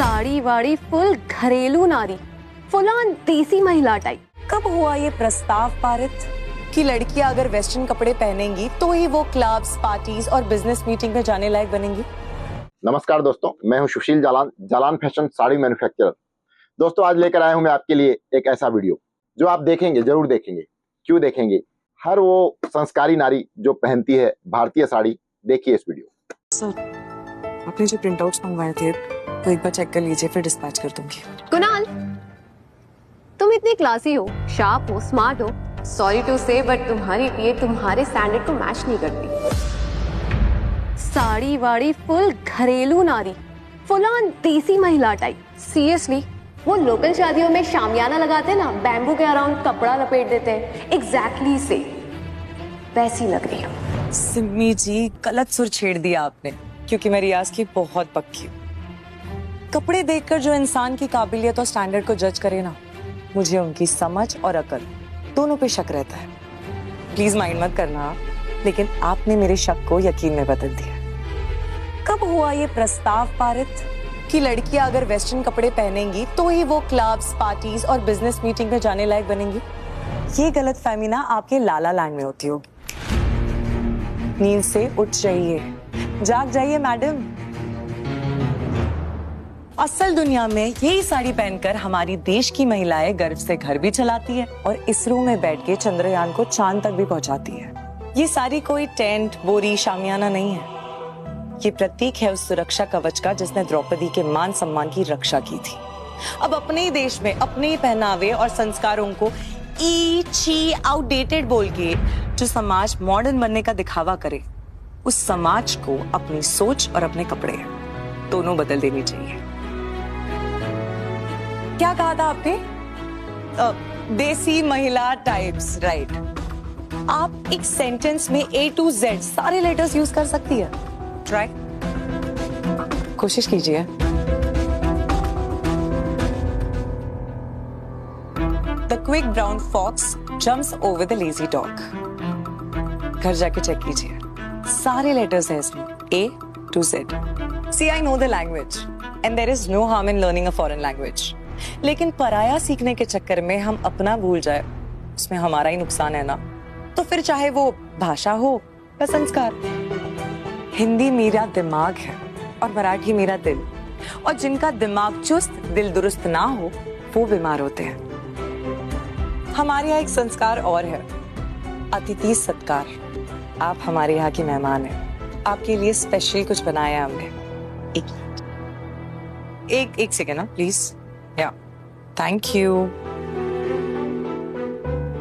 साड़ी वाड़ी फुल घरेलू नारी, फुल ऑन देसी महिला टाइप। कब हुआ ये प्रस्ताव पारित कि लड़कियां अगर वेस्टर्न कपड़े पहनेंगी तो ही वो क्लब्स, पार्टीज और बिजनेस मीटिंग में जाने लायक बनेंगी? नमस्कार दोस्तों, मैं हूं सुशील जालान, जालान फैशन साड़ी मैन्युफैक्चरर। दोस्तों, आज लेकर आया हूं मैं आपके लिए एक ऐसा वीडियो जो आप देखेंगे, जरूर देखेंगे। क्यों देखेंगे? हर वो संस्कारी नारी जो पहनती है भारतीय साड़ी, देखिए इस वीडियो। सर, आपने जो प्रिंट आउट्स मंगवाए थे तो एक बार चेक कर लीजिए, फिर डिस्पैच कर दूंगी। कुणाल, तुम इतने क्लासी हो, शार्प हो, स्मार्ट हो, सॉरी टू से बट तुम्हारी पीए तुम्हारे स्टैंडर्ड को मैच नहीं करती। साड़ी वाड़ी फुल घरेलू नारी, फुल ऑन देसी महिला टाइप। सीरियसली, वो लोकल शादियों में शामियाना लगाते हैं ना, बैम्बू के अराउंड कपड़ा लपेट देते हैं, एग्जैक्टली से वैसी लग रही हो। सिम्मी जी, गलत सुर छेड़ दिया आपने, क्योंकि मैं रियाज की बहुत पक्की हूँ। कपड़े देखकर जो इंसान की काबिलियत और स्टैंडर्ड को जज करे ना, मुझे उनकी समझ और अकल दोनों पे शक रहता है। प्लीज माइंड मत करना, लेकिन आपने मेरे शक को यकीन में बदल दिया। कब हुआ ये प्रस्ताव पारित कि लड़कियां अगर वेस्टर्न कपड़े पहनेंगी तो ही वो क्लब्स, पार्टीज और बिजनेस मीटिंग में जाने लायक बनेंगी? ये गलतफहमी ना आपके लाला लैंड में होती होगी। नींद से उठ जाइए, जाग जाइए मैडम। असल दुनिया में यही साड़ी पहनकर हमारी देश की महिलाएं गर्व से घर भी चलाती है और इसरो में बैठ के चंद्रयान को चांद तक भी पहुंचाती है। ये साड़ी कोई टेंट, बोरी, शामियाना नहीं है। ये प्रतीक है उस सुरक्षा कवच का जिसने द्रौपदी के मान सम्मान की रक्षा की थी। अब अपने ही देश में अपने ही पहनावे और संस्कारों को ई छी आउटडेटेड बोल के जो समाज मॉडर्न बनने का दिखावा करे, उस समाज को अपनी सोच और अपने कपड़े दोनों बदल देनी चाहिए। क्या कहा था आपने? देसी महिला टाइप्स, राइट। आप एक सेंटेंस में A to Z सारे लेटर्स यूज कर सकती है। ट्राई, कोशिश कीजिए। The quick brown fox jumps over the lazy dog. घर जाके चेक कीजिए, सारे लेटर्स हैं इसमें A to Z. See, I know the language and there is no harm in learning a foreign language. लेकिन पराया सीखने के चक्कर में हम अपना भूल जाए, उसमें हमारा ही नुकसान है ना। तो फिर चाहे वो भाषा हो या संस्कार। हिंदी मेरा दिमाग है और मराठी मेरा दिल, और जिनका दिमाग चुस्त, दिल दुरुस्त ना हो, वो बीमार होते हैं। हमारे यहाँ एक संस्कार और है, अतिथि सत्कार। आप हमारे यहाँ की मेहमान हैं, आपके लिए स्पेशल कुछ बनाया हमने। एक सेकेंड ना प्लीज। या, थैंक यू।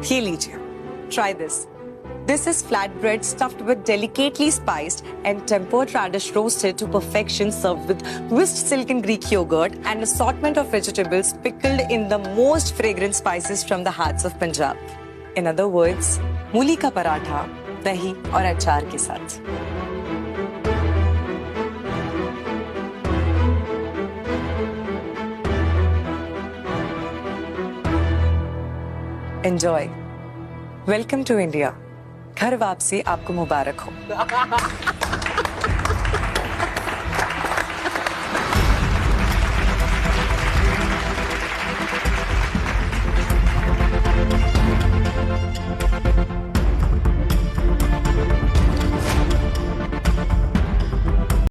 ये लीजिए, try this. This is flatbread stuffed with delicately spiced and tempered radish roasted to perfection, served with whisked silken Greek yogurt and assortment of vegetables pickled in the most fragrant spices from the hearts of Punjab. In other words, मूली का पराठा, दही और अचार के साथ। Enjoy. Welcome to India. घर वापसी आपको मुबारक हो।